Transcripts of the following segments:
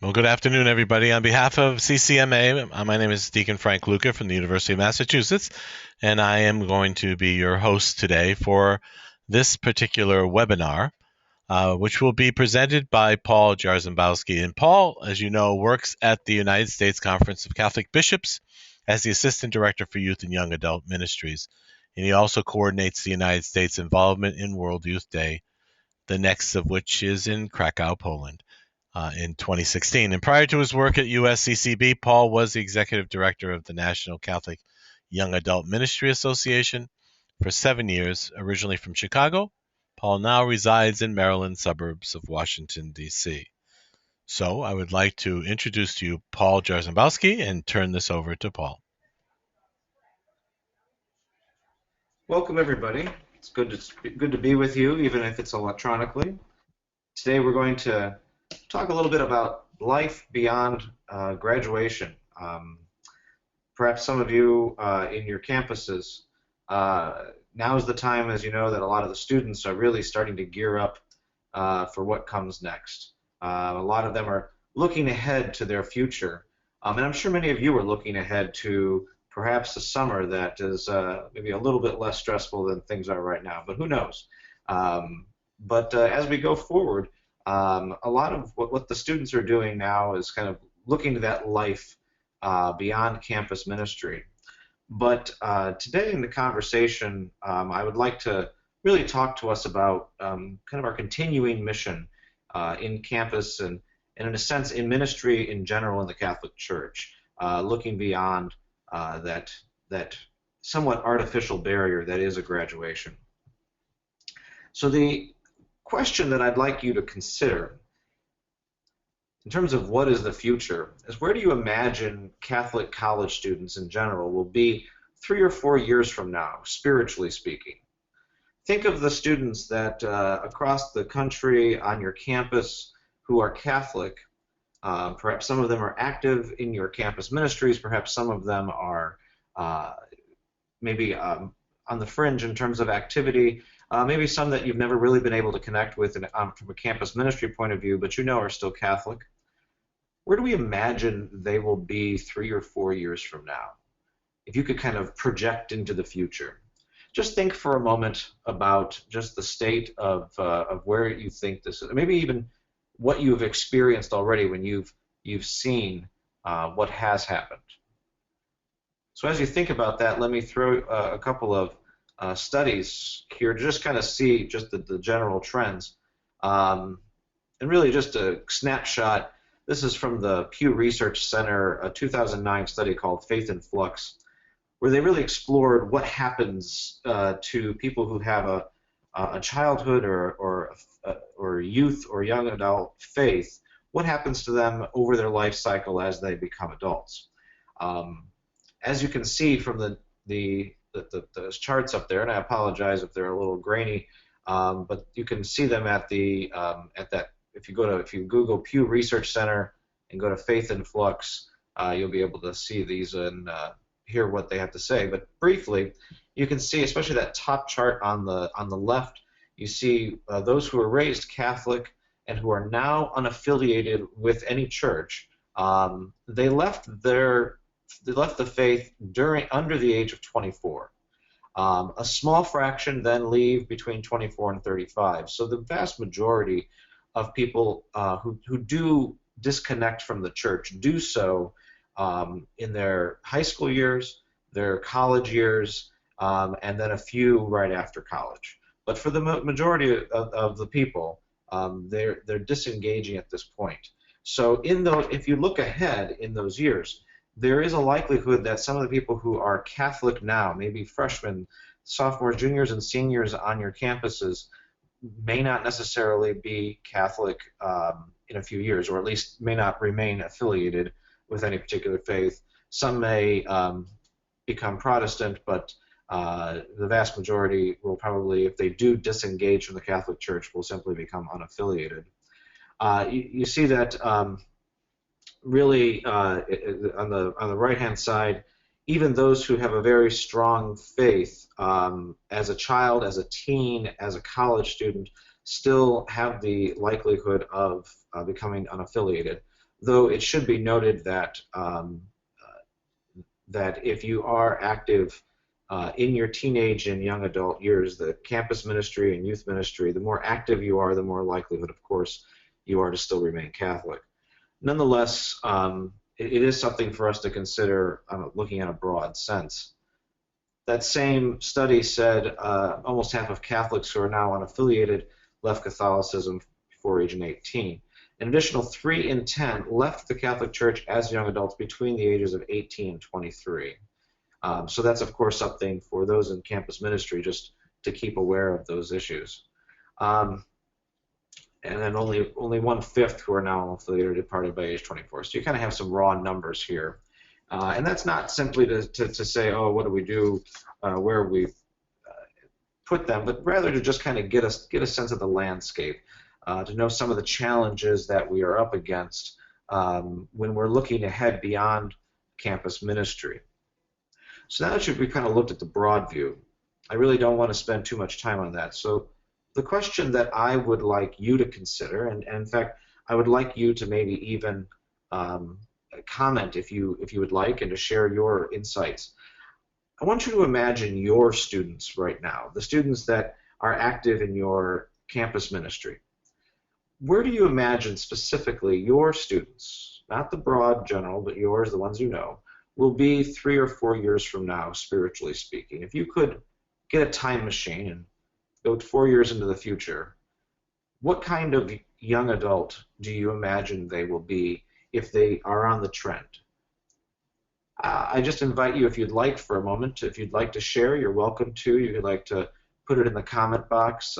Well, good afternoon, everybody. On behalf of CCMA, my name is Deacon Frank Luca from the University of Massachusetts, and I am going to be your host today for this particular webinar, which will be presented by Paul Jarzembowski. And Paul, as you know, works at the United States Conference of Catholic Bishops as the Assistant Director for Youth and Young Adult Ministries. And he also coordinates the United States involvement in World Youth Day, the next of which is in Krakow, Poland in 2016. And prior to his work at USCCB, Paul was the executive director of the National Catholic Young Adult Ministry Association for 7 years, originally from Chicago. Paul now resides in Maryland suburbs of Washington, D.C. So I would like to introduce to you Paul Jarzembowski and turn this over to Paul. Welcome, everybody. It's good to be with you, even if it's electronically. Today, we're going to talk a little bit about life beyond graduation. Perhaps some of you in your campuses, now is the time, as you know, that a lot of the students are really starting to gear up for what comes next. A lot of them are looking ahead to their future, and I'm sure many of you are looking ahead to perhaps a summer that is maybe a little bit less stressful than things are right now, but who knows? But as we go forward, a lot of what the students are doing now is kind of looking to that life beyond campus ministry. But today in the conversation, I would like to really talk to us about kind of our continuing mission in campus and in a sense, in ministry in general in the Catholic Church, looking beyond that somewhat artificial barrier that is a graduation. So the question that I'd like you to consider in terms of what is the future is, where do you imagine Catholic college students in general will be 3 or 4 years from now, spiritually speaking? Think of the students that across the country on your campus who are Catholic. Perhaps some of them are active in your campus ministries. Perhaps some of them are maybe on the fringe in terms of activity. Maybe some that you've never really been able to connect with from a campus ministry point of view, but you know are still Catholic. Where do we imagine they will be 3 or 4 years from now? If you could kind of project into the future. Just think for a moment about just the state of where you think this is. Maybe even what you've experienced already when you've seen what has happened. So as you think about that, let me throw a couple of studies here to just kind of see just the general trends. And really just a snapshot. This is from the Pew Research Center, a 2009 study called Faith in Flux, where they really explored what happens to people who have a childhood or youth or young adult faith. What happens to them over their life cycle as they become adults? As you can see from the charts up there, and I apologize if they're a little grainy, but you can see them at that. If you Google Pew Research Center and go to Faith in Flux, you'll be able to see these and hear what they have to say. But briefly, you can see, especially that top chart on the left, you see those who are raised Catholic and who are now unaffiliated with any church. They left the faith under the age of 24. A small fraction then leave between 24 and 35. So the vast majority of people who do disconnect from the church do so in their high school years, their college years, and then a few right after college. But for the majority of the people, they're disengaging at this point. So if you look ahead in those years, there is a likelihood that some of the people who are Catholic now, maybe freshmen, sophomores, juniors, and seniors on your campuses, may not necessarily be Catholic in a few years, or at least may not remain affiliated with any particular faith. Some may become Protestant, but the vast majority will probably, if they do disengage from the Catholic Church, will simply become unaffiliated. You see that really on the right-hand side, even those who have a very strong faith as a child, as a teen, as a college student, still have the likelihood of becoming unaffiliated. though it should be noted that that if you are active in your teenage and young adult years, the campus ministry and youth ministry, the more active you are, the more likelihood, of course, you are to still remain Catholic. Nonetheless, it is something for us to consider looking at a broad sense. That same study said almost half of Catholics who are now unaffiliated left Catholicism before age 18. An additional 3 in 10 left the Catholic Church as young adults between the ages of 18 and 23. So that's, of course, something for those in campus ministry just to keep aware of those issues. And then only 1/5 who are now affiliated departed by age 24. So you kind of have some raw numbers here. And that's not simply to say, oh, what do we do, where we put them, but rather to just kind of get a sense of the landscape, to know some of the challenges that we are up against when we're looking ahead beyond campus ministry. So now that we kind of looked at the broad view, I really don't want to spend too much time on that. So the question that I would like you to consider, and in fact, I would like you to maybe even comment if you would like, and to share your insights. I want you to imagine your students right now, the students that are active in your campus ministry. Where do you imagine specifically your students, not the broad general, but yours, the ones you know, will be 3 or 4 years from now, spiritually speaking? If you could get a time machine and go 4 years into the future, what kind of young adult do you imagine they will be if they are on the trend? I just invite you, if you'd like, for a moment, if you'd like to share, you're welcome to. You could like to put it in the comment box.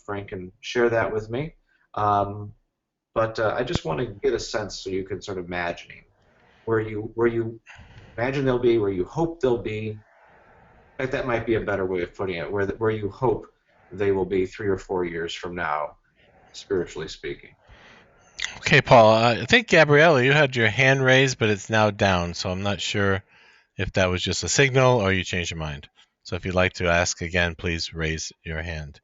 Frank can share that with me. But I just want to get a sense so you can sort of imagining where you imagine they'll be, where you hope they'll be. In fact, that might be a better way of putting it, where you hope they will be 3 or 4 years from now, spiritually speaking. Okay, Paul, I think, Gabriella, you had your hand raised, but it's now down, so I'm not sure if that was just a signal or you changed your mind. So if you'd like to ask again, please raise your hand.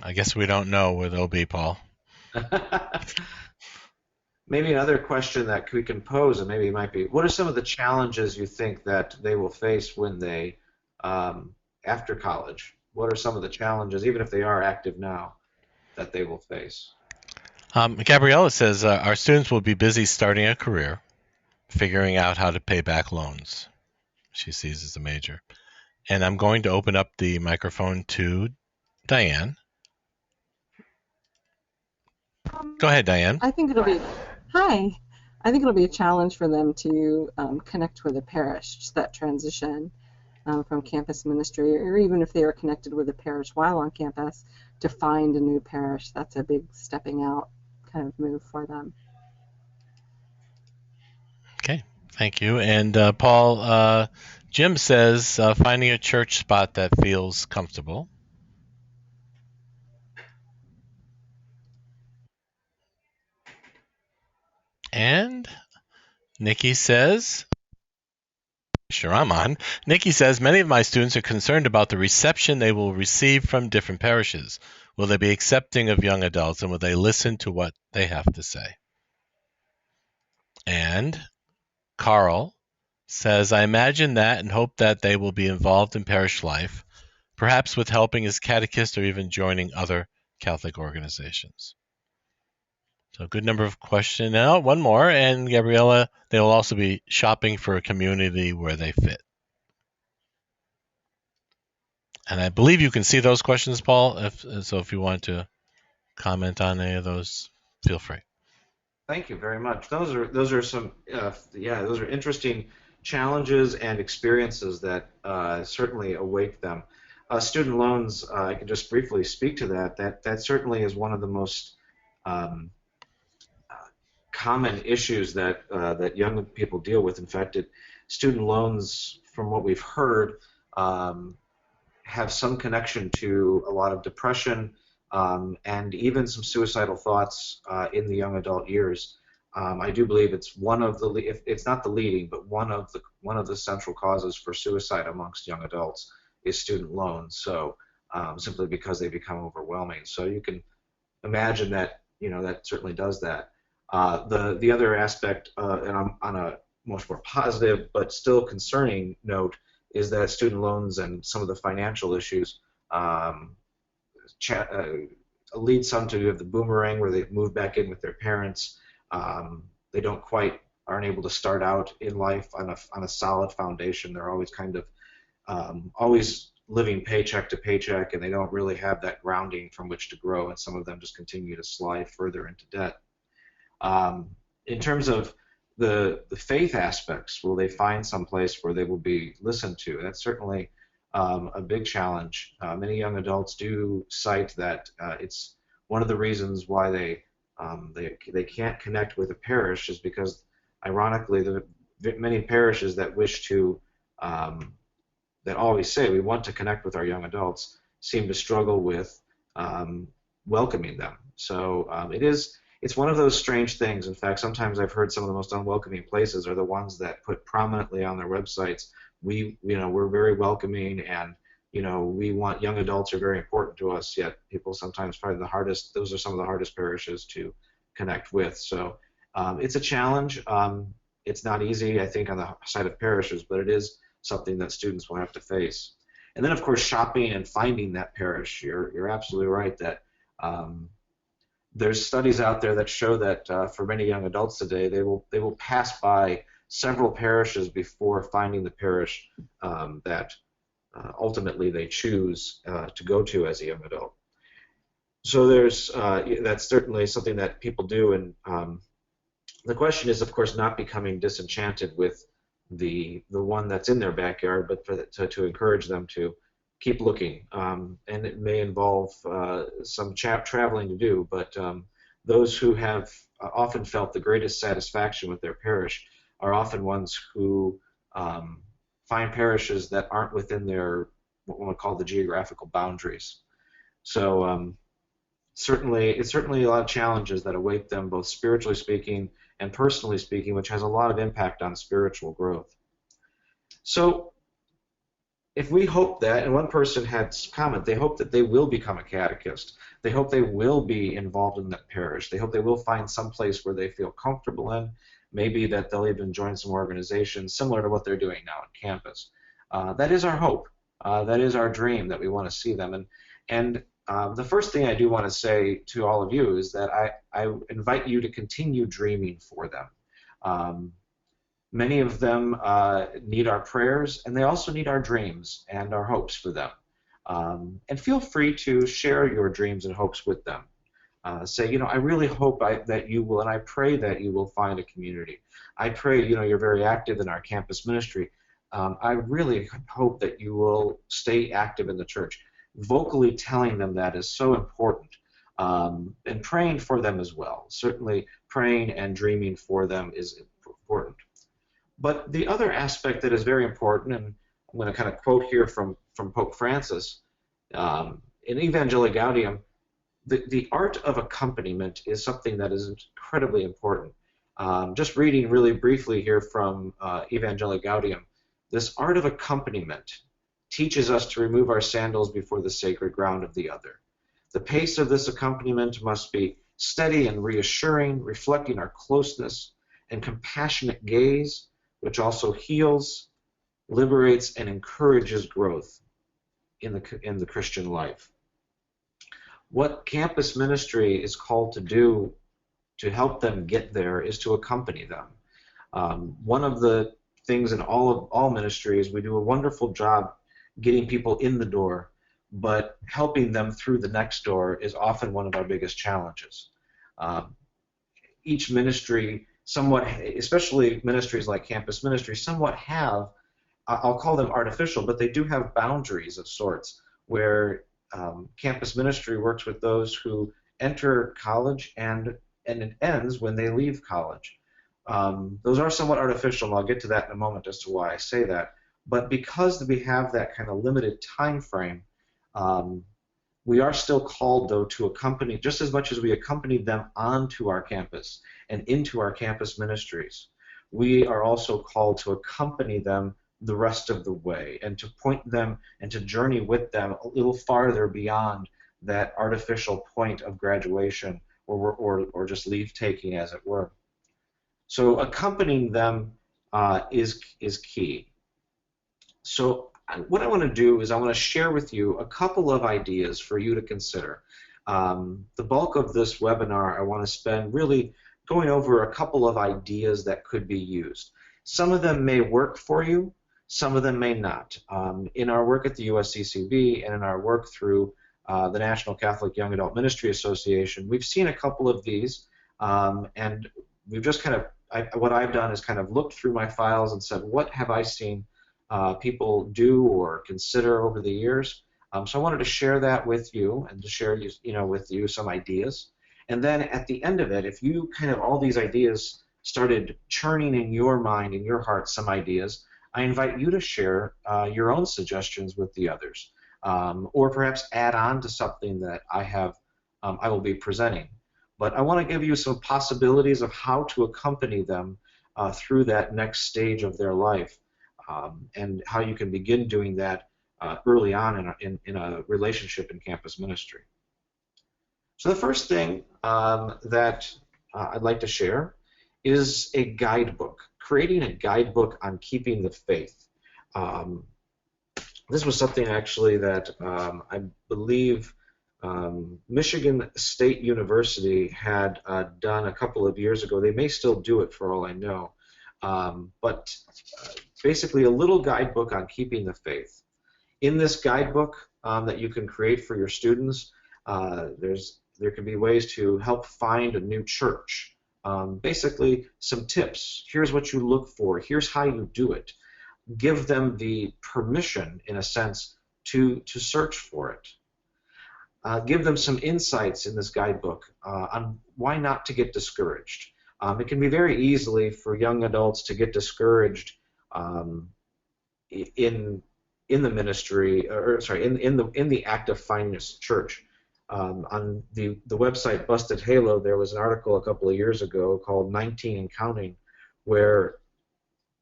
I guess we don't know where they'll be, Paul. Maybe another question that we can pose, and maybe it might be, what are some of the challenges you think that they will face when they, after college? What are some of the challenges, even if they are active now, that they will face? Gabriella says, our students will be busy starting a career, figuring out how to pay back loans. She sees as a major. And I'm going to open up the microphone to Diane. Go ahead, Diane. I think it'll be, hi. I think it'll be a challenge for them to connect with a parish, just that transition from campus ministry, or even if they are connected with a parish while on campus, to find a new parish. That's a big stepping out kind of move for them. Okay, thank you. And Paul, Jim says finding a church spot that feels comfortable. And Nikki says, sure, I'm on. Nikki says, many of my students are concerned about the reception they will receive from different parishes. Will they be accepting of young adults, and will they listen to what they have to say? And Carl says, I imagine that and hope that they will be involved in parish life, perhaps with helping as catechist or even joining other Catholic organizations. So a good number of questions. Now, one more, and Gabriella, they will also be shopping for a community where they fit. And I believe you can see those questions, Paul. If you want to comment on any of those, feel free. Thank you very much. Those are some those are interesting challenges and experiences that certainly await them. Student loans, I can just briefly speak to that. That certainly is one of the most common issues that that young people deal with. In fact, student loans, from what we've heard, have some connection to a lot of depression and even some suicidal thoughts in the young adult years. I do believe it's one of the, if it's not the leading, but one of one of the central causes for suicide amongst young adults is student loans. So simply because they become overwhelming. So you can imagine that that certainly does that. The other aspect, and I'm on a much more positive but still concerning note, is that student loans and some of the financial issues lead some to have the boomerang where they move back in with their parents. They aren't able to start out in life on a solid foundation. They're always kind of always living paycheck to paycheck, and they don't really have that grounding from which to grow, and some of them just continue to slide further into debt. In terms of the faith aspects, will they find some place where they will be listened to? That's certainly a big challenge. Many young adults do cite that it's one of the reasons why they can't connect with a parish is because, ironically, the many parishes that wish to that always say we want to connect with our young adults seem to struggle with welcoming them. So it's one of those strange things. In fact, sometimes I've heard some of the most unwelcoming places are the ones that put prominently on their websites, we're very welcoming, and we want young adults are very important to us. Yet people sometimes find those are some of the hardest parishes to connect with. So it's a challenge. It's not easy, I think, on the side of parishes, but it is something that students will have to face. And then, of course, shopping and finding that parish. You're absolutely right that there's studies out there that show that for many young adults today, they will pass by several parishes before finding the parish that ultimately they choose to go to as a young adult. So that's certainly something that people do, and the question is, of course, not becoming disenchanted with the one that's in their backyard, but to encourage them to keep looking. And it may involve some traveling to do, but those who have often felt the greatest satisfaction with their parish are often ones who find parishes that aren't within their what one would call the geographical boundaries. So it's certainly a lot of challenges that await them, both spiritually speaking and personally speaking, which has a lot of impact on spiritual growth. So if we hope that, and one person had comment, they hope that they will become a catechist. They hope they will be involved in that parish. They hope they will find some place where they feel comfortable in, maybe that they'll even join some organizations similar to what they're doing now on campus. That is our hope. That is our dream, that we want to see them. And the first thing I do want to say to all of you is that I invite you to continue dreaming for them. Many of them need our prayers, and they also need our dreams and our hopes for them. And feel free to share your dreams and hopes with them. Say, I really hope that you will, and I pray that you will find a community. I pray, you're very active in our campus ministry. I really hope that you will stay active in the church. Vocally telling them that is so important, and praying for them as well. Certainly praying and dreaming for them is important. But the other aspect that is very important, and I'm going to kind of quote here from Pope Francis, in Evangelii Gaudium, the art of accompaniment is something that is incredibly important. Just reading really briefly here from Evangelii Gaudium, this art of accompaniment teaches us to remove our sandals before the sacred ground of the other. The pace of this accompaniment must be steady and reassuring, reflecting our closeness and compassionate gaze, which also heals, liberates, and encourages growth in the Christian life. What campus ministry is called to do to help them get there is to accompany them. One of the things in all ministries, we do a wonderful job getting people in the door, but helping them through the next door is often one of our biggest challenges. Each ministry somewhat, especially ministries like campus ministry, somewhat have, I'll call them artificial, but they do have boundaries of sorts where campus ministry works with those who enter college and it ends when they leave college. Those are somewhat artificial, and I'll get to that in a moment as to why I say that. But because we have that kind of limited time frame, we are still called, though, to accompany, just as much as we accompany them onto our campus and into our campus ministries. we are also called to accompany them the rest of the way and to point them and to journey with them a little farther beyond that artificial point of graduation or just leave taking, as it were. So accompanying them is key. So what I want to do is I want to share with you a couple of ideas for you to consider. The bulk of this webinar I want to spend really going over a couple of ideas that could be used. Some of them may work for you, some of them may not. In our work at the USCCB and in our work through the National Catholic Young Adult Ministry Association, we've seen a couple of these, and we've just kind of, what I've done is kind of looked through my files and said, what have I seen people do or consider over the years? So I wanted to share that with you and to share with you some ideas. And then at the end of it, if you kind of all these ideas started churning in your mind, in your heart, some ideas, I invite you to share your own suggestions with the others, or perhaps add on to something that I will be presenting. But I want to give you some possibilities of how to accompany them through that next stage of their life, and how you can begin doing that early on in a relationship in campus ministry. So the first thing that I'd like to share is a guidebook, creating a guidebook on keeping the faith. This was something actually that I believe Michigan State University had done a couple of years ago. They may still do it for all I know. But basically a little guidebook on keeping the faith. In this guidebook that you can create for your students, there can be ways to help find a new church. Basically some tips. Here's what you look for. Here's how you do it. Give them the permission, in a sense, to search for it. Give them some insights in this guidebook on why not to get discouraged. It can be very easily for young adults to get discouraged in the ministry, or sorry, in the act of finding a church. On the website Busted Halo, there was an article a couple of years ago called 19 and Counting, where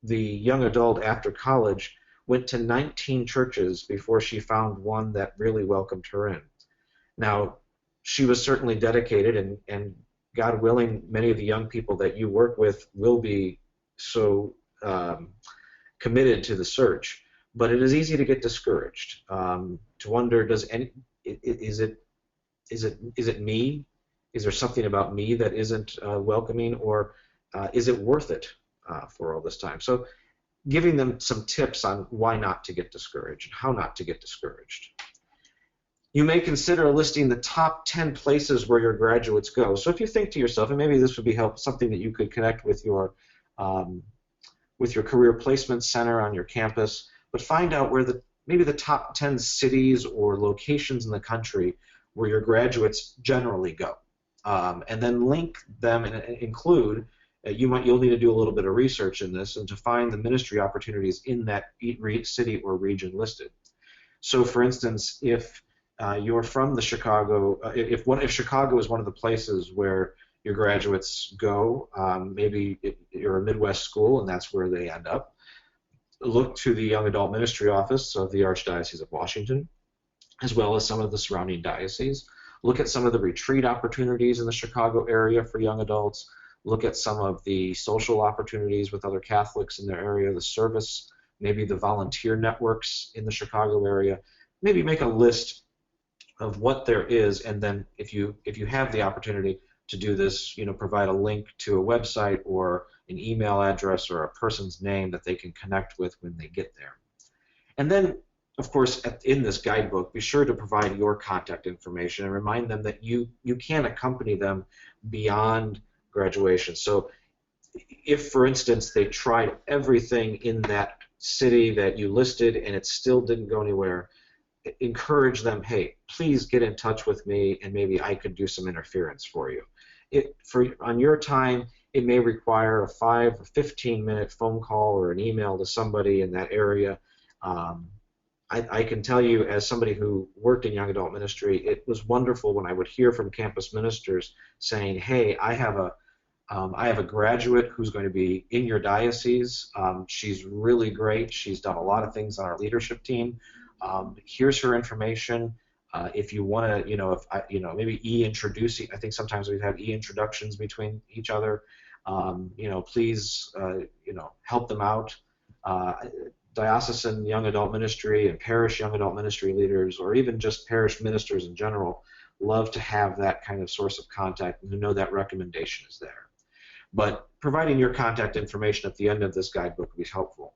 the young adult after college went to 19 churches before she found one that really welcomed her in. Now, she was certainly dedicated, and God willing, many of the young people that you work with will be so committed to the search. But it is easy to get discouraged, to wonder, is it me? Is there something about me that isn't welcoming, or is it worth it for all this time? So giving them some tips on why not to get discouraged and how not to get discouraged. You may consider listing the top 10 places where your graduates go. So if you think to yourself, and maybe this would be something that you could connect with your career placement center on your campus, but find out where maybe the top 10 cities or locations in the country where your graduates generally go, and then link them and include. You'll need to do a little bit of research in this and to find the ministry opportunities in that city or region listed. So, for instance, if you're from the Chicago, if Chicago is one of the places where your graduates go, maybe you're a Midwest school and that's where they end up, look to the Young Adult Ministry Office of the Archdiocese of Washington, as well as some of the surrounding dioceses. Look at some of the retreat opportunities in the Chicago area for young adults. Look at some of the social opportunities with other Catholics in their area, the service, maybe the volunteer networks in the Chicago area. Maybe make a list of what there is, and then if you have the opportunity to do this, provide a link to a website or an email address or a person's name that they can connect with when they get there. And then, of course, in this guidebook, be sure to provide your contact information and remind them that you can accompany them beyond graduation. So if, for instance, they tried everything in that city that you listed and it still didn't go anywhere, encourage them, hey, please get in touch with me and maybe I could do some interference for you. On your time, it may require a 5 or 15-minute phone call or an email to somebody in that area. I can tell you, as somebody who worked in young adult ministry, it was wonderful when I would hear from campus ministers saying, hey, I have I have a graduate who's going to be in your diocese. She's really great. She's done a lot of things on our leadership team. Here's her information. If you want to, maybe e-introducing. I think sometimes we have e-introductions between each other. Please, help them out. Diocesan young adult ministry and parish young adult ministry leaders, or even just parish ministers in general, love to have that kind of source of contact and to know that recommendation is there. But providing your contact information at the end of this guidebook would be helpful.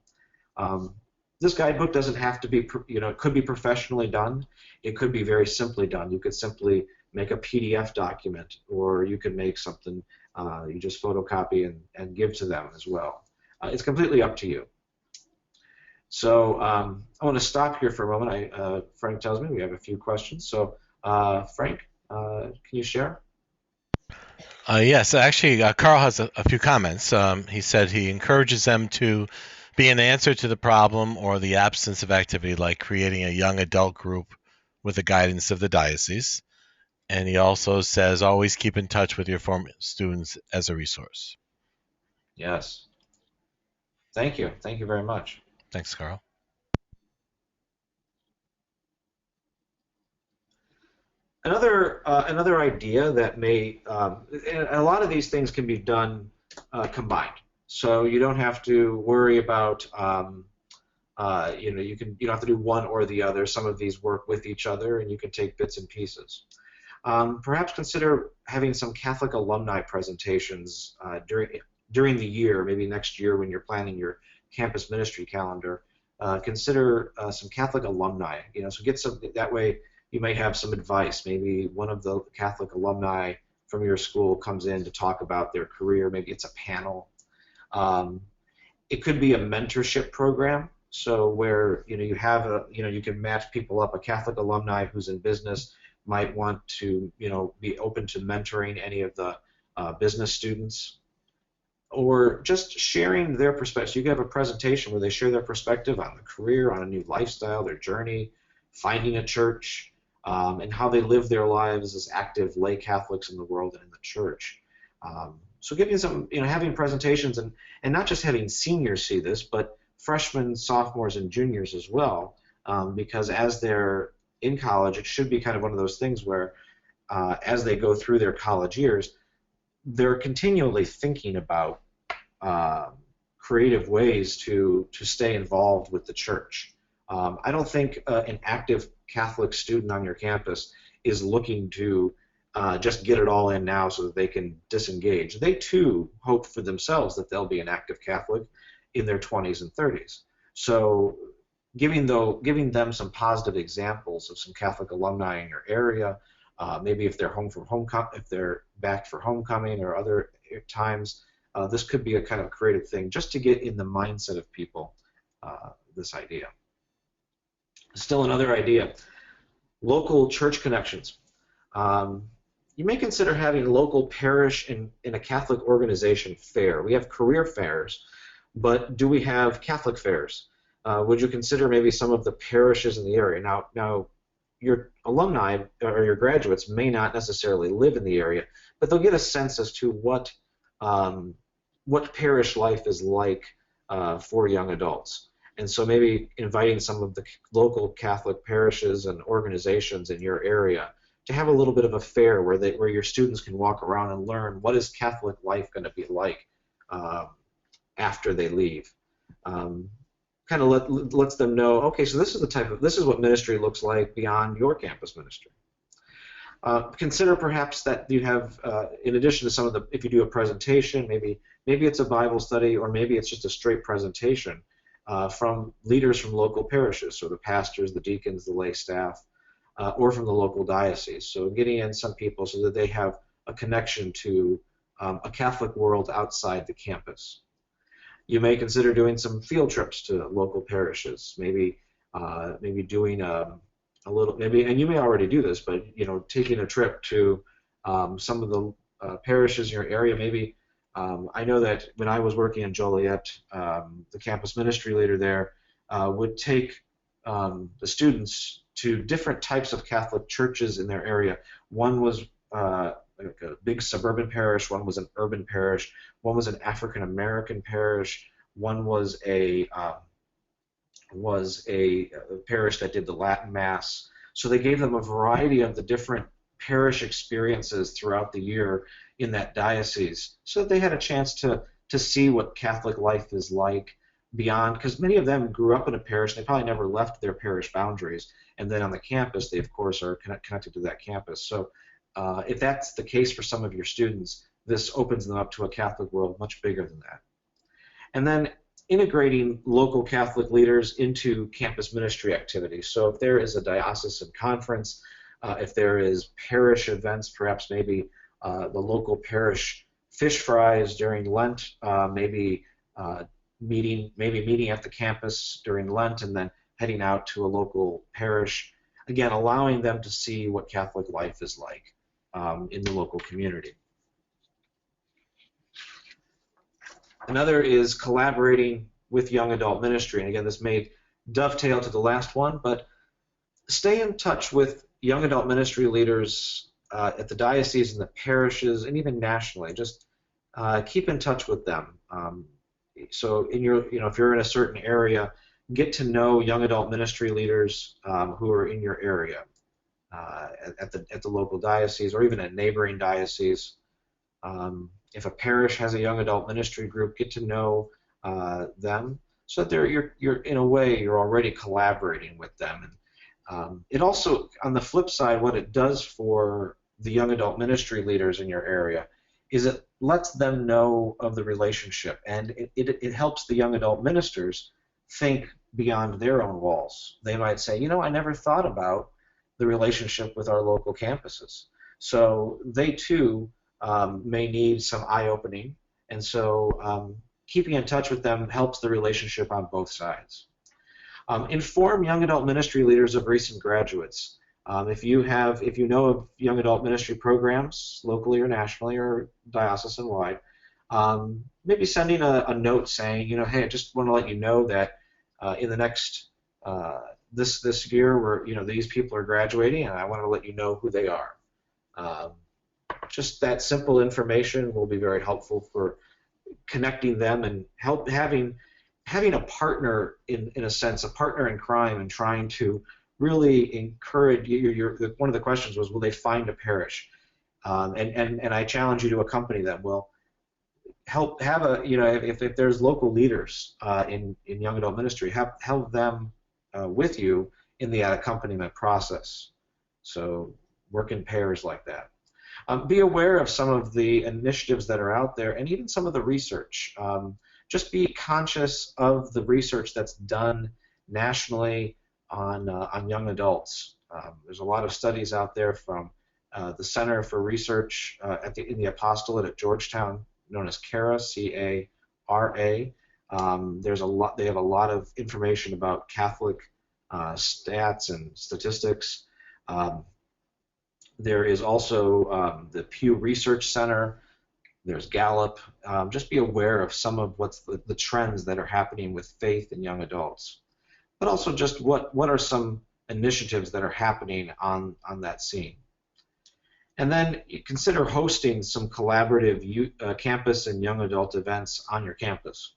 This guidebook doesn't have to be, it could be professionally done. It could be very simply done. You could simply make a PDF document, or you could make something you just photocopy and give to them as well. It's completely up to you. So I want to stop here for a moment. Frank tells me we have a few questions. So Frank, can you share? Yes, actually, Carl has a few comments. He said he encourages them to be an answer to the problem or the absence of activity, like creating a young adult group with the guidance of the diocese. And he also says, always keep in touch with your former students as a resource. Yes. Thank you. Thank you very much. Thanks, Carl. Another idea that may, and a lot of these things can be done combined. So you don't have to worry about, you don't have to do one or the other. Some of these work with each other, and you can take bits and pieces. Perhaps consider having some Catholic alumni presentations during the year, maybe next year when you're planning your campus ministry calendar. Consider some Catholic alumni. So get some that way. You may have some advice. Maybe one of the Catholic alumni from your school comes in to talk about their career. Maybe it's a panel. It could be a mentorship program. So where you have you can match people up. A Catholic alumni who's in business might want to be open to mentoring any of the business students, or just sharing their perspective. You can have a presentation where they share their perspective on the career, on a new lifestyle, their journey, finding a church, and how they live their lives as active lay Catholics in the world and in the church. So giving some, having presentations and not just having seniors see this, but freshmen, sophomores, and juniors as well, because as they're in college, it should be kind of one of those things where as they go through their college years, they're continually thinking about creative ways to stay involved with the church. I don't think an active Catholic student on your campus is looking to just get it all in now so that they can disengage. They too hope for themselves that they'll be an active Catholic in their 20s and 30s. So giving them some positive examples of some Catholic alumni in your area, maybe if they're if they're back for homecoming or other times, this could be a kind of creative thing just to get in the mindset of people this idea. Still another idea, local church connections. You may consider having local parish in a Catholic organization fair. We have career fairs, but do we have Catholic fairs? Would you consider maybe some of the parishes in the area? Now, your alumni or your graduates may not necessarily live in the area, but they'll get a sense as to what parish life is like for young adults. And so maybe inviting some of the local Catholic parishes and organizations in your area to have a little bit of a fair where your students can walk around and learn what is Catholic life going to be like after they leave. Kind of lets them know, okay, so this is what ministry looks like beyond your campus ministry. Consider perhaps that you have, in addition to some of the, if you do a presentation, maybe it's a Bible study, or maybe it's just a straight presentation from leaders from local parishes, so the pastors, the deacons, the lay staff, or from the local diocese. So getting in some people so that they have a connection to a Catholic world outside the campus. You may consider doing some field trips to local parishes, maybe doing a little, and you may already do this, but taking a trip to some of the parishes in your area. Maybe I know that when I was working in Joliet, the campus ministry leader there would take the students to different types of Catholic churches in their area. One was like a big suburban parish, one was an urban parish, one was an African American parish, one was a parish that did the Latin Mass. So they gave them a variety of the different parish experiences throughout the year in that diocese, so that they had a chance to see what Catholic life is like beyond, because many of them grew up in a parish, they probably never left their parish boundaries, and then on the campus they of course are connected to that campus. So if that's the case for some of your students, this opens them up to a Catholic world much bigger than that. And then integrating local Catholic leaders into campus ministry activities. So if there is a diocesan conference, if there is parish events, perhaps maybe the local parish fish fries during Lent, maybe meeting at the campus during Lent and then heading out to a local parish, again allowing them to see what Catholic life is like in the local community. Another is collaborating with young adult ministry, and again this may dovetail to the last one, but stay in touch with young adult ministry leaders at the diocese and the parishes and even nationally. Just keep in touch with them. So in your, if you're in a certain area, get to know young adult ministry leaders who are in your area at the local diocese or even a neighboring diocese. If a parish has a young adult ministry group, get to know them so that you're in a way you're already collaborating with them. And it also, on the flip side, what it does for the young adult ministry leaders in your area is it lets them know of the relationship, and it helps the young adult ministers think beyond their own walls. They might say, I never thought about the relationship with our local campuses. So they too may need some eye-opening, and so keeping in touch with them helps the relationship on both sides. Inform young adult ministry leaders of recent graduates. If you know of young adult ministry programs locally or nationally or diocesan-wide, maybe sending a note saying, hey, I just want to let you know that in the next this year, these people are graduating, and I want to let you know who they are. Just that simple information will be very helpful for connecting them and having a partner in a sense, a partner in crime, and trying to really encourage one of the questions was, will they find a parish? And I challenge you to accompany them. Well, have if there's local leaders in young adult ministry, have them with you in the accompaniment process. So work in pairs like that. Be aware of some of the initiatives that are out there and even some of the research. Just be conscious of the research that's done nationally on young adults. There's a lot of studies out there from the Center for Research in the Apostolate at Georgetown, known as CARA, C-A-R-A. There's a lot. They have a lot of information about Catholic stats and statistics. There is also the Pew Research Center. There's Gallup. Just be aware of some of what's the trends that are happening with faith in young adults, but also just what are some initiatives that are happening on that scene. And then you consider hosting some collaborative campus and young adult events on your campus.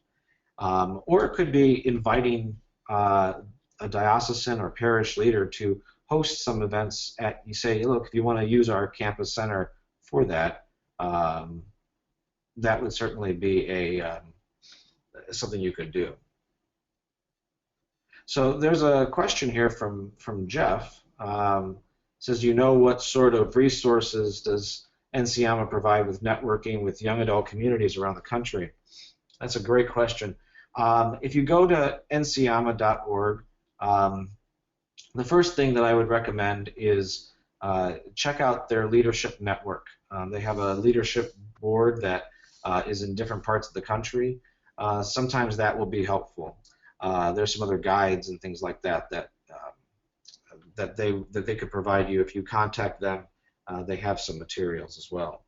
Or it could be inviting a diocesan or parish leader to host some events you say, look, if you want to use our campus center for that, that would certainly be something you could do. So there's a question here from Jeff. Says, what sort of resources does NCIAMA provide with networking with young adult communities around the country? That's a great question. If you go to nciama.org, the first thing that I would recommend is check out their leadership network. They have a leadership board that is in different parts of the country. Sometimes that will be helpful. There's some other guides and things like that that they could provide you if you contact them. They have some materials as well.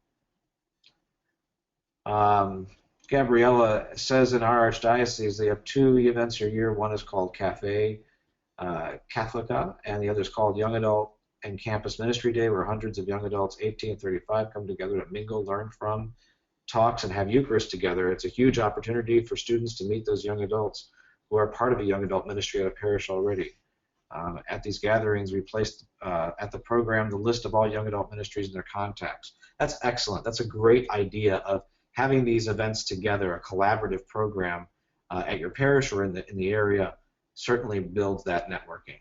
Gabriella says in our archdiocese they have 2 events a year. One is called Cafe Catholica, and the other is called Young Adult and Campus Ministry Day, where hundreds of young adults, 18 and 35, come together to mingle, learn from, talks, and have Eucharist together. It's a huge opportunity for students to meet those young adults who are part of a young adult ministry at a parish already. At these gatherings, we placed at the program the list of all young adult ministries and their contacts. That's excellent. That's a great idea of having these events together, a collaborative program at your parish or in the area certainly builds that networking.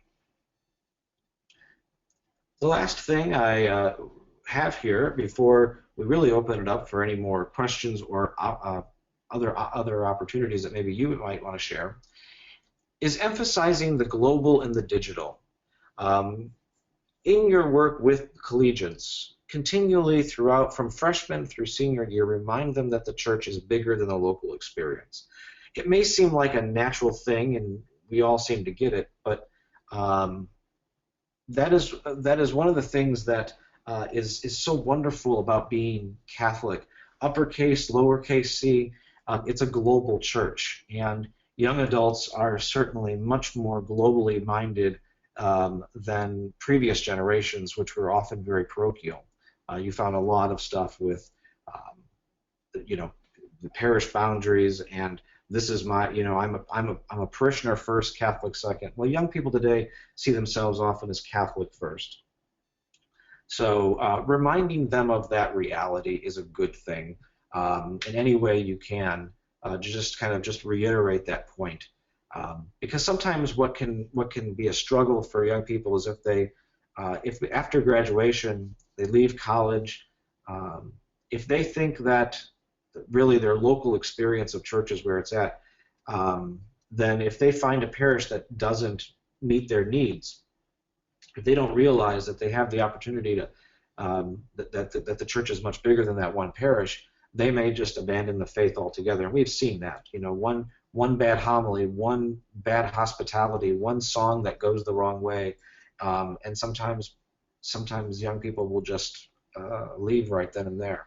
The last thing I have here before we really open it up for any more questions or other opportunities that maybe you might want to share is emphasizing the global and the digital. In your work with collegians, continually throughout, from freshman through senior year, remind them that the church is bigger than the local experience. It may seem like a natural thing, and we all seem to get it, but that is one of the things that is so wonderful about being Catholic. Uppercase, lowercase c, it's a global church, and young adults are certainly much more globally minded than previous generations, which were often very parochial. You found a lot of stuff with, the parish boundaries, and this is my, I'm a parishioner first, Catholic second. Well, young people today see themselves often as Catholic first. So reminding them of that reality is a good thing. In any way you can, just reiterate that point. Because sometimes what can be a struggle for young people is if after graduation they leave college, if they think that really their local experience of church is where it's at, then if they find a parish that doesn't meet their needs, if they don't realize that they have the opportunity to that the church is much bigger than that one parish, they may just abandon the faith altogether. And we've seen that. One bad homily, one bad hospitality, one song that goes the wrong way, and sometimes young people will just leave right then and there.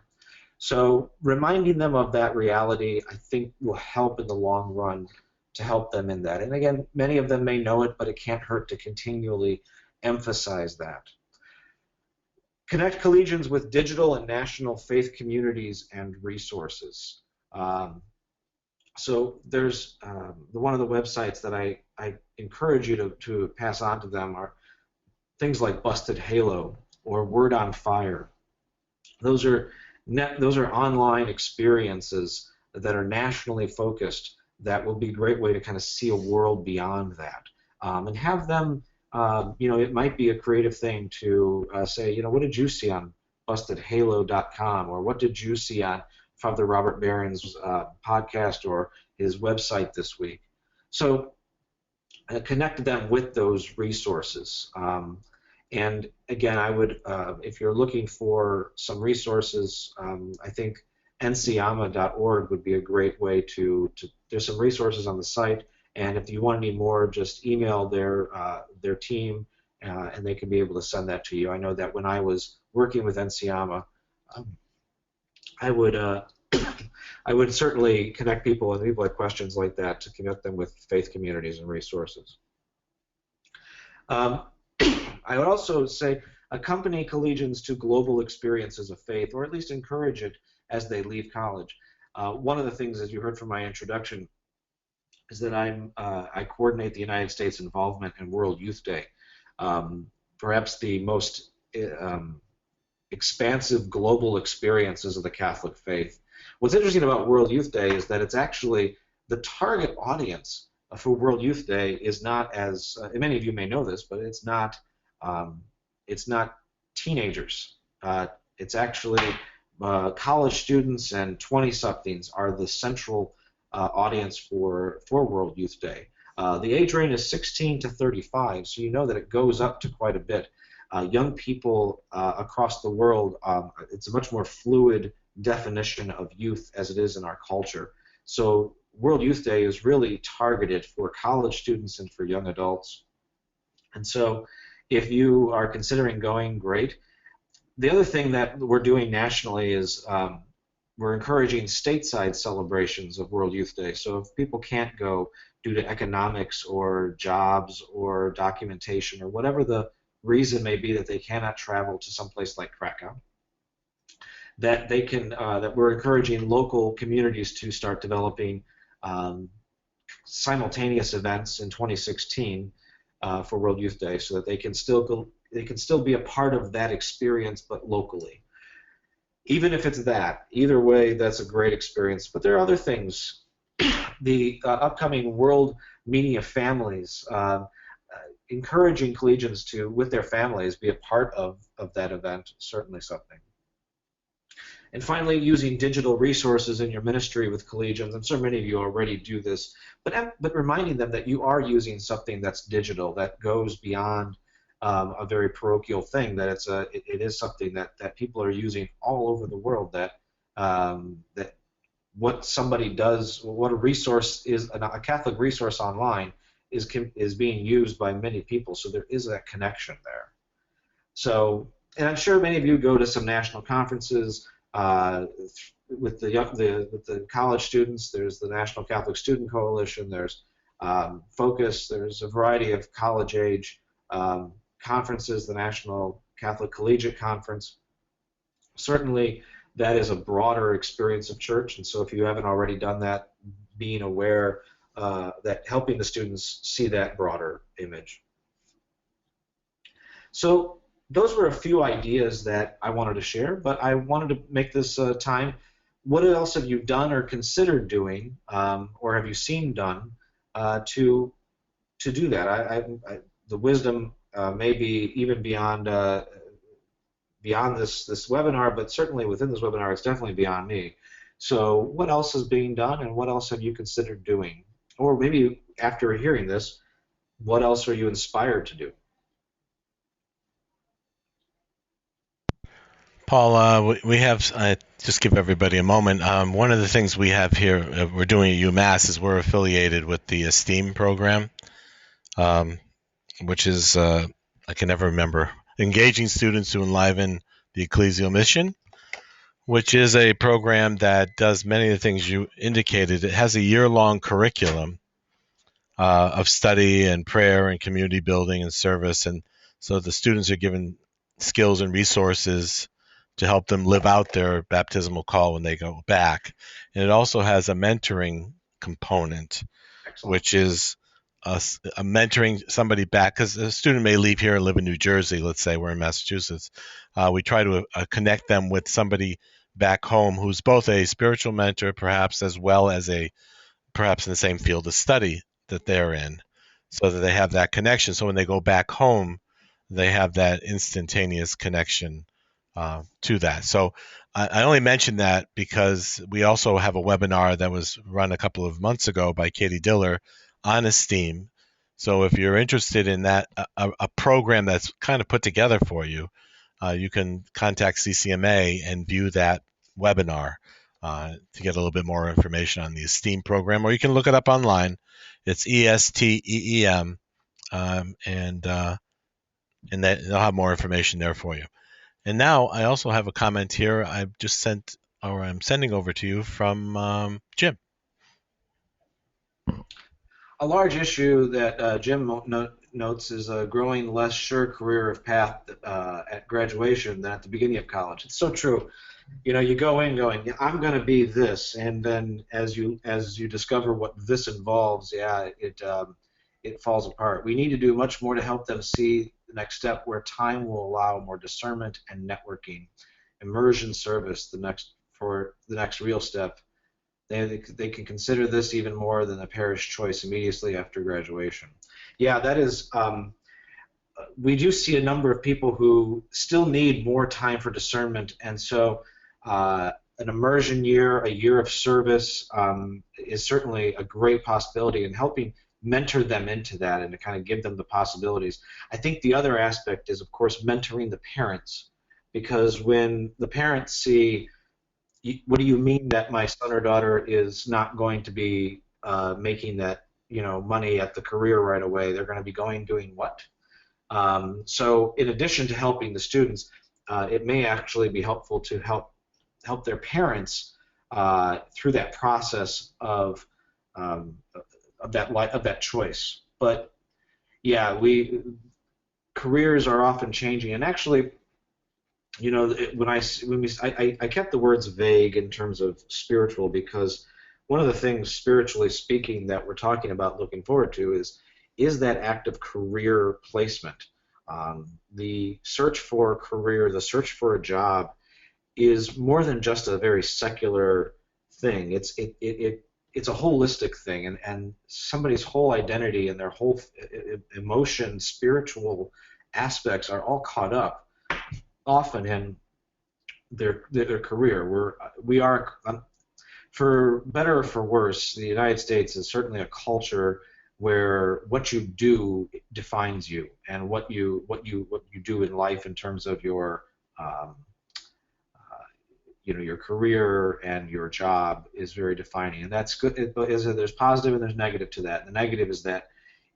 So reminding them of that reality, I think, will help in the long run to help them in that. And again, many of them may know it, but it can't hurt to continually emphasize that. Connect collegians with digital and national faith communities and resources. So there's one of the websites that I encourage you to pass on to them are things like Busted Halo or Word on Fire. Those are online experiences that are nationally focused that will be a great way to kind of see a world beyond that. And have them, it might be a creative thing to say, what did you see on bustedhalo.com, or what did you see on Father Robert Barron's podcast or his website this week? So connect them with those resources. And again, I would, if you're looking for some resources, I think nciama.org would be a great way to there's some resources on the site, and if you want any more, just email their team, and they can be able to send that to you. I know that when I was working with NCIAMA, I would certainly connect people, and people had questions like that, to connect them with faith communities and resources. I would also say accompany collegians to global experiences of faith, or at least encourage it as they leave college. One of the things, as you heard from my introduction, is that I coordinate the United States involvement in World Youth Day, perhaps the most expansive global experiences of the Catholic faith. What's interesting about World Youth Day is that it's actually the target audience for World Youth Day is not as many of you may know this, but it's not teenagers. It's actually college students and 20-somethings are the central audience for World Youth Day. The age range is 16 to 35, so you know that it goes up to quite a bit. Young people across the world, it's a much more fluid definition of youth as it is in our culture. So World Youth Day is really targeted for college students and for young adults. And so if you are considering going, great. The other thing that we're doing nationally is we're encouraging stateside celebrations of World Youth Day. So if people can't go due to economics or jobs or documentation or whatever the reason may be that they cannot travel to some place like Krakow, that they can that we're encouraging local communities to start developing um, simultaneous events in 2016 for World Youth Day, so that they can still be a part of that experience, but locally. Even if it's that, either way, that's a great experience. But there are other things. The upcoming World Media Families, encouraging collegians to, with their families, be a part of that event, certainly something. And finally, using digital resources in your ministry with collegians. I'm sure many of you already do this, but reminding them that you are using something that's digital, that goes beyond a very parochial thing, that it is something that people are using all over the world, that what somebody does, what a resource is, a Catholic resource online is being used by many people, so there is that connection there. So, and I'm sure many of you go to some national conferences with the college students. There's the National Catholic Student Coalition. There's Focus. There's a variety of college-age conferences. The National Catholic Collegiate Conference. Certainly, that is a broader experience of church. And so, if you haven't already done that, being aware that helping the students see that broader image. So those were a few ideas that I wanted to share, but I wanted to make this time. What else have you done or considered doing, or have you seen done to do that? The wisdom may be even beyond this webinar, but certainly within this webinar, it's definitely beyond me. So what else is being done, and what else have you considered doing? Or maybe after hearing this, what else are you inspired to do? Paul, we have, just give everybody a moment. One of the things we have here, we're doing at UMass, is we're affiliated with the STEAM program, which is, I can never remember, Engaging Students to Enliven the Ecclesial Mission, which is a program that does many of the things you indicated. It has a year-long curriculum of study and prayer and community building and service, and so the students are given skills and resources to help them live out their baptismal call when they go back. And it also has a mentoring component. Excellent. Which is a mentoring somebody back, because a student may leave here and live in New Jersey. Let's say we're in Massachusetts. We try to connect them with somebody back home who's both a spiritual mentor, perhaps, as well as perhaps in the same field of study that they're in, so that they have that connection. So when they go back home, they have that instantaneous connection to that. So I only mention that because we also have a webinar that was run a couple of months ago by Katie Diller on Esteem. So if you're interested in that, a program that's kind of put together for you, you can contact CCMA and view that webinar to get a little bit more information on the Esteem program, or you can look it up online. It's ESTEEM, and that they'll have more information there for you. And now I also have a comment here I've just sent, or I'm sending over to you from Jim. A large issue that Jim notes is a growing less sure career of path at graduation than at the beginning of college. It's so true. You know, you go in going, yeah, I'm going to be this, and then as you discover what this involves, yeah, it falls apart. We need to do much more to help them see the next step, where time will allow more discernment and networking, immersion service, the next real step. They can consider this even more than a parish choice immediately after graduation. Yeah, that is. We do see a number of people who still need more time for discernment, and so an immersion year, a year of service, is certainly a great possibility in helping mentor them into that and to kind of give them the possibilities. I think the other aspect is, of course, mentoring the parents, because when the parents see, what do you mean that my son or daughter is not going to be making that money at the career right away? They're going to be doing what? So in addition to helping the students, it may actually be helpful to help their parents through that process of that choice. But yeah, careers are often changing, and actually, I kept the words vague in terms of spiritual because one of the things spiritually speaking that we're talking about looking forward to is that active career placement. The search for a career, the search for a job is more than just a very secular thing. It's a holistic thing, and somebody's whole identity and their whole emotion, spiritual aspects are all caught up often in their career. We are, for better or for worse, the United States is certainly a culture where what you do defines you, and what you do in life in terms of your your career and your job is very defining, and that's good. But there's positive and there's negative to that. The negative is that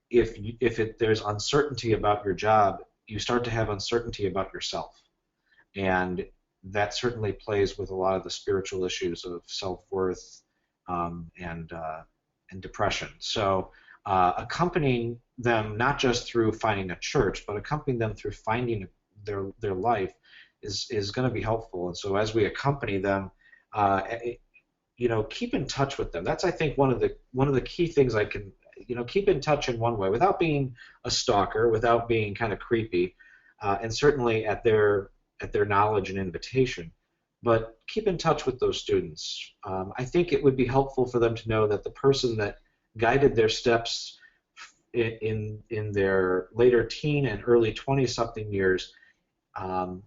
there's uncertainty about your job, you start to have uncertainty about yourself, and that certainly plays with a lot of the spiritual issues of self-worth and depression. So accompanying them not just through finding a church, but accompanying them through finding their life is going to be helpful. And so as we accompany them, keep in touch with them. That's, I think, one of the key things. I can keep in touch in one way without being a stalker, without being kind of creepy, and certainly at their knowledge and invitation. But keep in touch with those students. I think it would be helpful for them to know that the person that guided their steps in their later teen and early 20-something years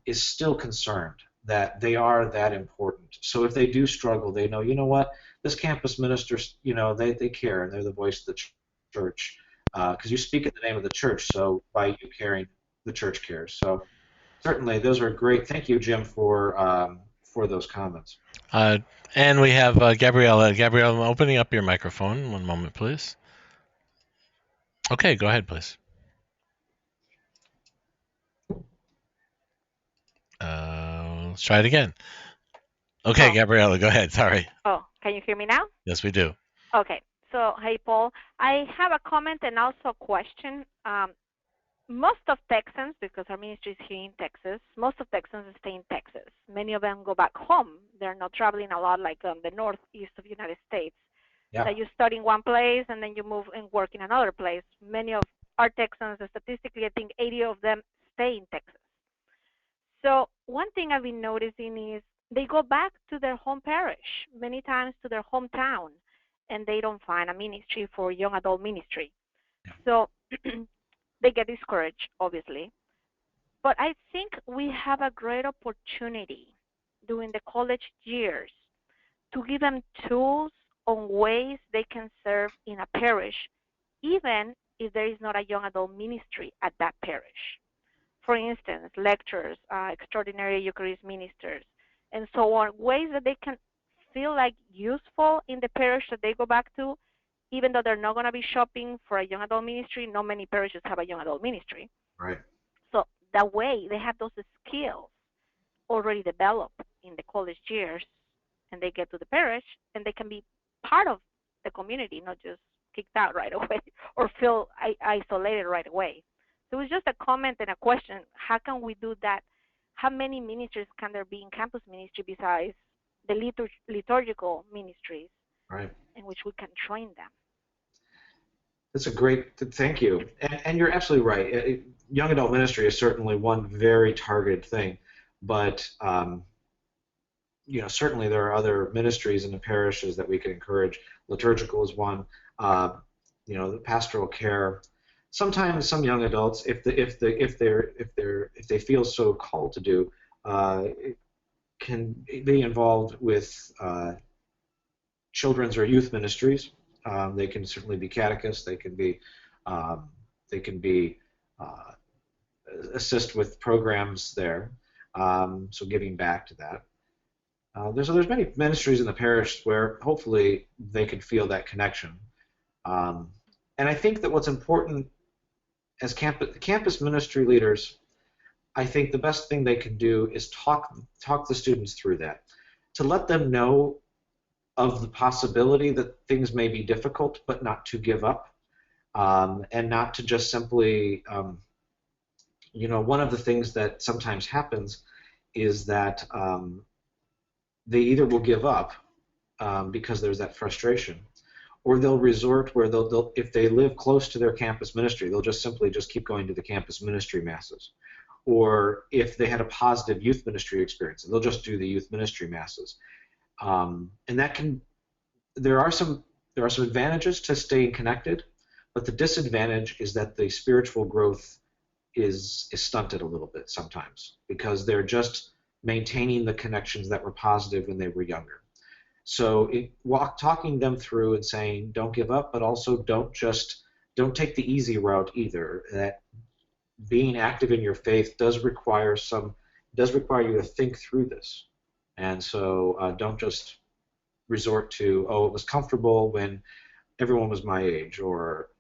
is still concerned, that they are that important. So if they do struggle, they know, what, this campus minister, they care, and they're the voice of the church. Because you speak in the name of the church, so by you caring, the church cares. So certainly, those are great. Thank you, Jim, for those comments. And we have Gabriella. Gabriella, I'm opening up your microphone. One moment, please. Okay, go ahead, please. Let's try it again. Okay, Gabriella, go ahead. Sorry. Oh, can you hear me now? Yes, we do. Okay. So, hey, Paul. I have a comment and also a question. Most of Texans, because our ministry is here in Texas, most of Texans stay in Texas. Many of them go back home. They're not traveling a lot like the northeast of the United States. Yeah. That you study in one place and then you move and work in another place. Many of our Texans, statistically, I think 80 of them stay in Texas. So one thing I've been noticing is they go back to their home parish, many times to their hometown, and they don't find a ministry for young adult ministry. Yeah. So they get discouraged, obviously. But I think we have a great opportunity during the college years to give them tools on ways they can serve in a parish, even if there is not a young adult ministry at that parish. For instance, lectures, extraordinary Eucharist ministers, and so on, ways that they can feel like useful in the parish that they go back to, even though they're not going to be shopping for a young adult ministry. Not many parishes have a young adult ministry. Right. So that way they have those skills already developed in the college years, and they get to the parish, and they can be part of the community, not just kicked out right away or feel isolated right away. So it was just a comment and a question. How can we do that? How many ministries can there be in campus ministry besides the liturgical ministries, right, in which we can train them? That's a great, thank you. And you're absolutely right. Young adult ministry is certainly one very targeted thing, but certainly there are other ministries in the parishes that we can encourage. Liturgical is one. The pastoral care. Sometimes some young adults, if they feel so called to do, can be involved with children's or youth ministries. They can certainly be catechists. They can be assist with programs there. So giving back to that. There's many ministries in the parish where hopefully they can feel that connection. And I think that what's important as campus ministry leaders, I think the best thing they can do is talk the students through that, to let them know of the possibility that things may be difficult, but not to give up, and not to just simply one of the things that sometimes happens is that they either will give up because there's that frustration, or they'll resort where they'll if they live close to their campus ministry, they'll just simply just keep going to the campus ministry masses. Or if they had a positive youth ministry experience, they'll just do the youth ministry masses. And that can there are some advantages to staying connected, but the disadvantage is that the spiritual growth is stunted a little bit sometimes because they're just maintaining the connections that were positive when they were younger. So talking them through and saying don't give up, but also don't take the easy route either. That being active in your faith does require you to think through this, and so don't just resort to it was comfortable when everyone was my age, or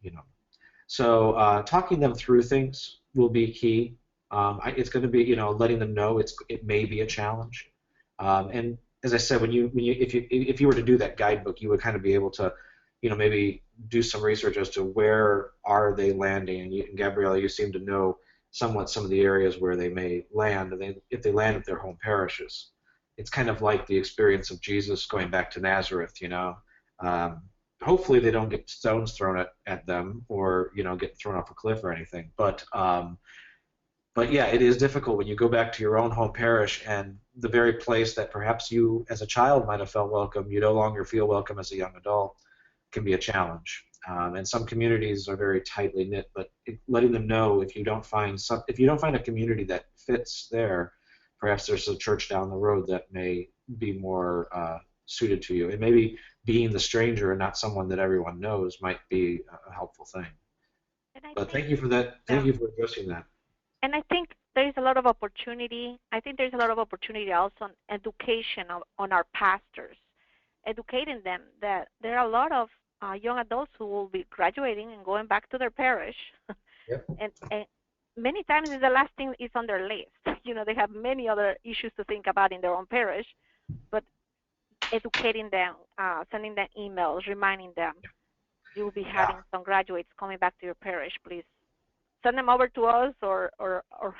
So talking them through things will be key. It's going to be letting them know it may be a challenge, and as I said, if you were to do that guidebook, you would kind of be able to maybe do some research as to where are they landing. And Gabriella, you seem to know somewhat some of the areas where they may land, and if they land at their home parishes. It's kind of like the experience of Jesus going back to Nazareth, hopefully they don't get stones thrown at them or get thrown off a cliff or anything. But yeah, it is difficult when you go back to your own home parish and the very place that perhaps you as a child might have felt welcome, you no longer feel welcome as a young adult, can be a challenge. And some communities are very tightly knit, but letting them know if you don't find a community that fits there, perhaps there's a church down the road that may be more suited to you. And maybe being the stranger and not someone that everyone knows might be a helpful thing. But thank you for that. Thank you for addressing that. And I think there is a lot of opportunity. I think there's a lot of opportunity also on education on our pastors, educating them that there are a lot of young adults who will be graduating and going back to their parish. Yep. And many times it's the last thing is on their list. They have many other issues to think about in their own parish, but educating them, sending them emails, reminding them, you will be having some graduates coming back to your parish. Please send them over to us or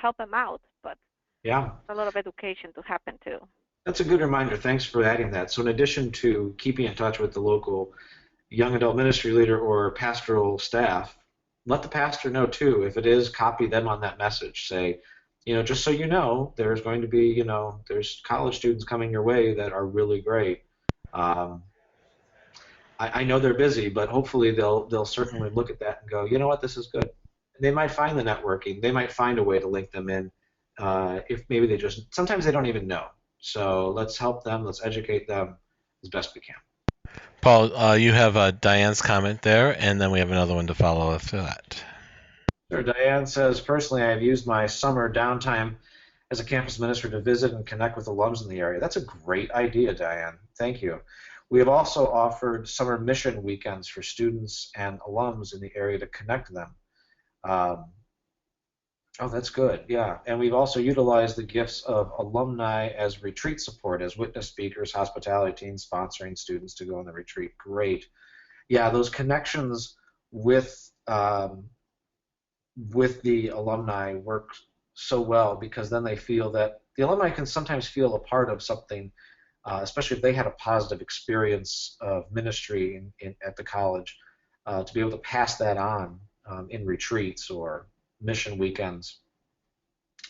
help them out. But a lot of education to happen too. That's a good reminder. Thanks for adding that. So in addition to keeping in touch with the local young adult ministry leader or pastoral staff, let the pastor know too. If it is, copy them on that message. Say, just so you know, there's going to be, there's college students coming your way that are really great. I know they're busy, but hopefully they'll certainly look at that and go, you know what, this is good. And they might find the networking. They might find a way to link them in. If maybe sometimes they don't even know. So let's help them. Let's educate them as best we can. Paul, you have Diane's comment there, and then we have another one to follow after that. Sure. Diane says, personally, I've used my summer downtime as a campus minister to visit and connect with alums in the area. That's a great idea, Diane. Thank you. We have also offered summer mission weekends for students and alums in the area to connect them. That's good. Yeah. And we've also utilized the gifts of alumni as retreat support, as witness speakers, hospitality teams, sponsoring students to go on the retreat. Great. Yeah, those connections with the alumni work so well, because then they feel that the alumni can sometimes feel a part of something, especially if they had a positive experience of ministry at the college, to be able to pass that on in retreats or mission weekends.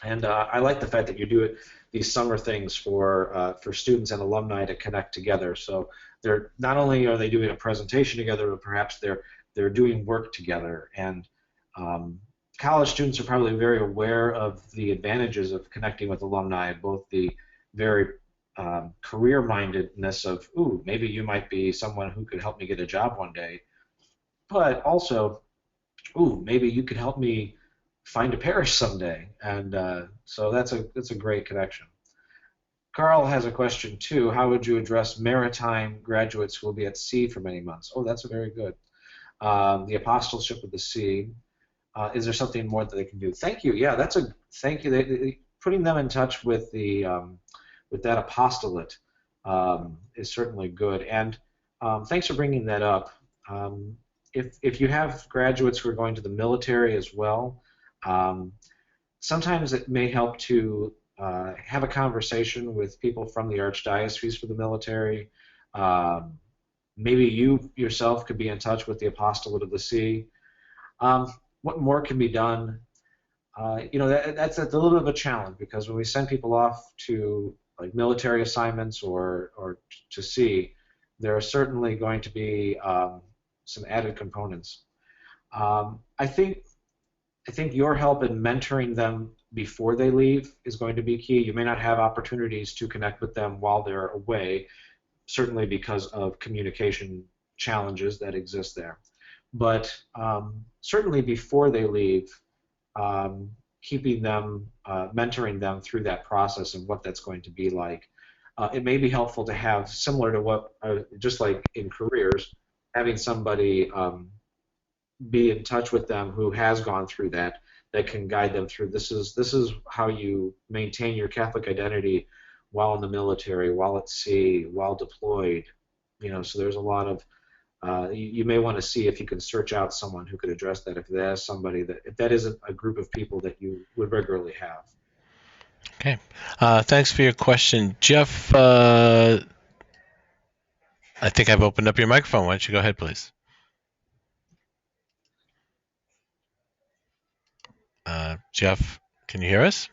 And I like the fact that you do these summer things for students and alumni to connect together. So they're not only are they doing a presentation together, but perhaps they're doing work together. And college students are probably very aware of the advantages of connecting with alumni, both the very career-mindedness of, ooh, maybe you might be someone who could help me get a job one day, but also, ooh, maybe you could help me find a parish someday. And so that's a great connection. Carl has a question too. How would you address maritime graduates who will be at sea for many months? Oh, that's very good. The apostleship of the sea. Is there something more that they can do? Thank you. Yeah, thank you. Putting them in touch with that apostolate is certainly good. And thanks for bringing that up. If you have graduates who are going to the military as well, sometimes it may help to have a conversation with people from the Archdiocese for the military. Um, Maybe you yourself could be in touch with the Apostolate of the See. What more can be done? That's a little bit of a challenge, because when we send people off to like military assignments or to sea, there are certainly going to be some added components. I think your help in mentoring them before they leave is going to be key. You may not have opportunities to connect with them while they're away, certainly because of communication challenges that exist there. But certainly before they leave, keeping them, mentoring them through that process and what that's going to be like. It may be helpful to have, similar to what, just like in careers, having somebody be in touch with them who has gone through that, that can guide them through. This is how you maintain your Catholic identity while in the military, while at sea, while deployed. So there's a lot of you may want to see if you can search out someone who could address that, if that is somebody if that isn't a group of people that you would regularly have. Okay. Thanks for your question. Jeff, I think I've opened up your microphone. Why don't you go ahead, please? Jeff, can you hear us?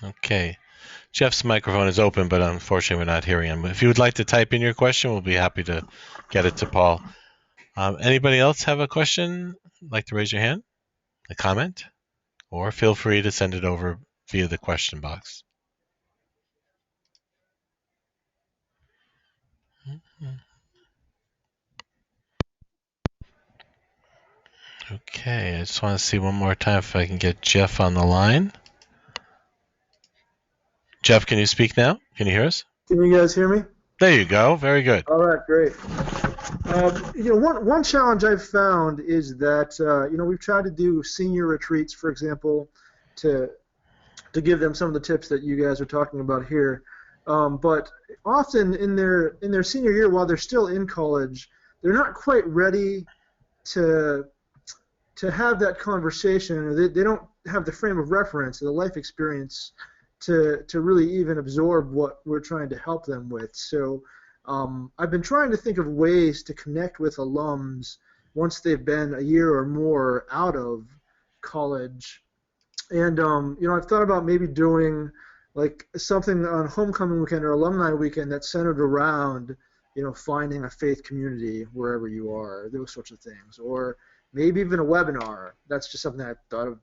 Okay. Jeff's microphone is open, but unfortunately we're not hearing him. If you would like to type in your question, we'll be happy to get it to Paul. Anybody else have a question? Like to raise your hand, a comment, or feel free to send it over via the question box. Okay, I just want to see one more time if I can get Jeff on the line. Jeff, can you speak now? Can you hear us? Can you guys hear me? There you go. Very good. All right, great. One challenge I've found is that we've tried to do senior retreats, for example, to give them some of the tips that you guys are talking about here. But often in their senior year, while they're still in college, they're not quite ready to have that conversation, or they don't have the frame of reference or the life experience to really even absorb what we're trying to help them with. So I've been trying to think of ways to connect with alums once they've been a year or more out of college. And I've thought about maybe doing like something on homecoming weekend or alumni weekend that's centered around finding a faith community wherever you are, those sorts of things, or maybe even a webinar. That's just something I thought of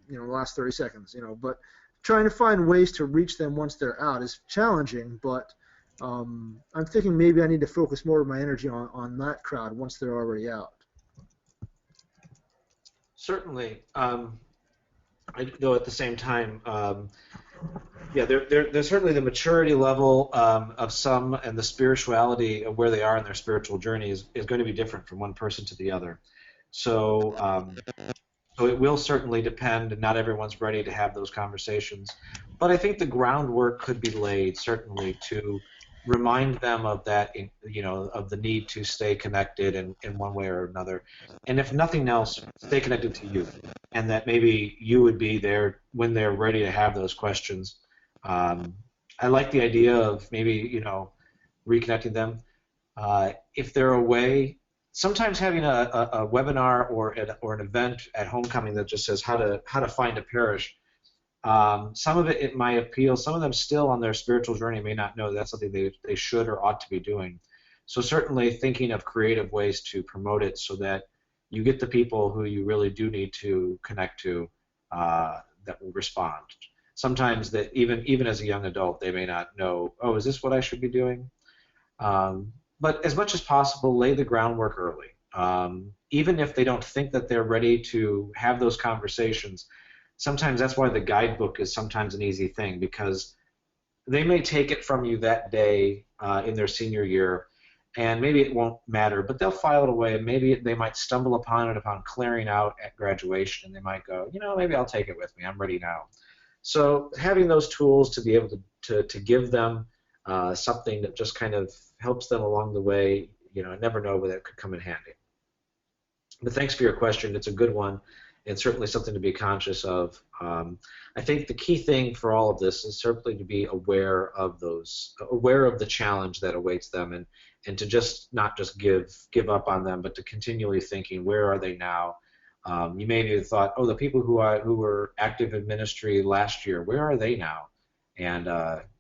in the last 30 seconds. But trying to find ways to reach them once they're out is challenging, but I'm thinking maybe I need to focus more of my energy on that crowd once they're already out. Certainly. Though at the same time, there's certainly the maturity level of some, and the spirituality of where they are in their spiritual journey is going to be different from one person to the other. So it will certainly depend, and not everyone's ready to have those conversations. But I think the groundwork could be laid, certainly, to remind them of that, of the need to stay connected in one way or another. And if nothing else, stay connected to you, and that maybe you would be there when they're ready to have those questions. I like the idea of maybe, reconnecting them. If they're away, sometimes having a webinar or an event at homecoming that just says how to find a parish. Some of it might appeal. Some of them still on their spiritual journey may not know that's something they should or ought to be doing. So certainly thinking of creative ways to promote it so that you get the people who you really do need to connect to that will respond. Sometimes that even as a young adult, they may not know, oh, is this what I should be doing? But as much as possible, lay the groundwork early. Even if they don't think that they're ready to have those conversations, sometimes that's why the guidebook is sometimes an easy thing, because they may take it from you that day in their senior year, and maybe it won't matter, but they'll file it away, and maybe they might stumble upon it upon clearing out at graduation, and they might go, maybe I'll take it with me. I'm ready now. So having those tools to be able to give them something that just kind of helps them along the way, I never know whether it could come in handy. But thanks for your question. It's a good one, and certainly something to be conscious of. I think the key thing for all of this is certainly to be aware of the challenge that awaits them, and to just not just give up on them, but to continually thinking, where are they now? You maybe have thought, oh, the people who were active in ministry last year, where are they now? And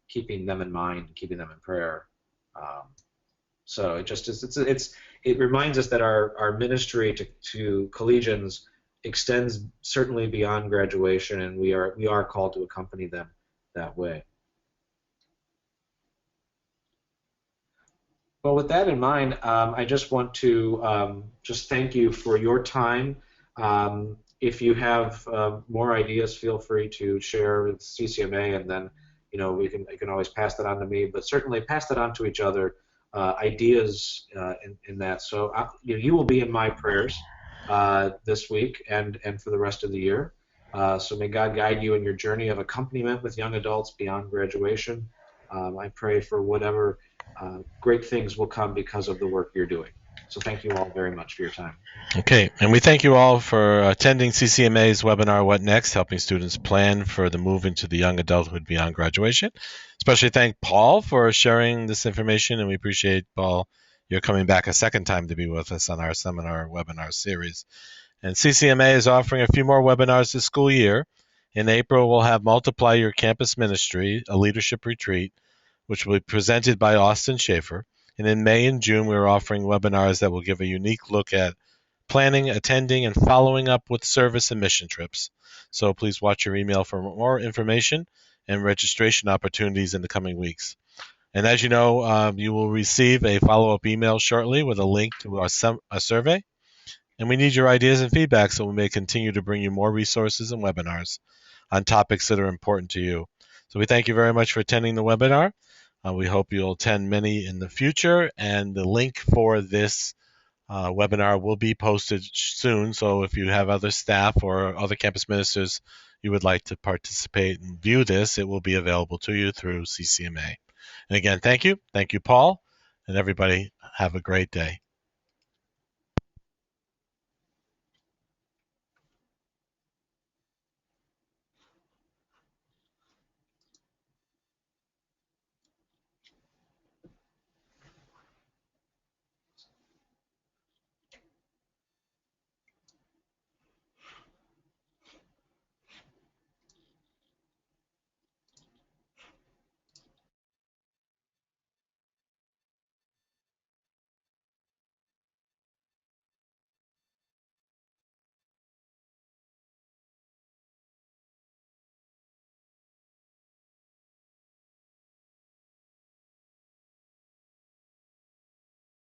keeping them in mind, keeping them in prayer. Um, so it just is, it reminds us that our ministry to collegians extends certainly beyond graduation, and we are called to accompany them that way. Well, with that in mind, I just want to just thank you for your time. If you have more ideas, feel free to share with CCMA, and then you can always pass that on to me. But certainly pass that on to each other. Ideas in that. So you will be in my prayers this week and for the rest of the year. So may God guide you in your journey of accompaniment with young adults beyond graduation. I pray for whatever great things will come because of the work you're doing. So thank you all very much for your time. Okay, and we thank you all for attending CCMA's webinar, What Next? Helping Students Plan for the Move into the Young Adulthood Beyond Graduation. Especially thank Paul for sharing this information, and we appreciate, Paul, you're coming back a second time to be with us on our seminar webinar series. And CCMA is offering a few more webinars this school year. In April, we'll have Multiply Your Campus Ministry, a leadership retreat, which will be presented by Austin Schaefer. And in May and June, we're offering webinars that will give a unique look at planning, attending, and following up with service and mission trips. So please watch your email for more information and registration opportunities in the coming weeks. And as you know, you will receive a follow-up email shortly with a link to our survey. And we need your ideas and feedback so we may continue to bring you more resources and webinars on topics that are important to you. So we thank you very much for attending the webinar. We hope you'll attend many in the future, and the link for this webinar will be posted soon. So if you have other staff or other campus ministers you would like to participate and view this, it will be available to you through CCMA. And again, thank you. Thank you, Paul. And everybody, have a great day.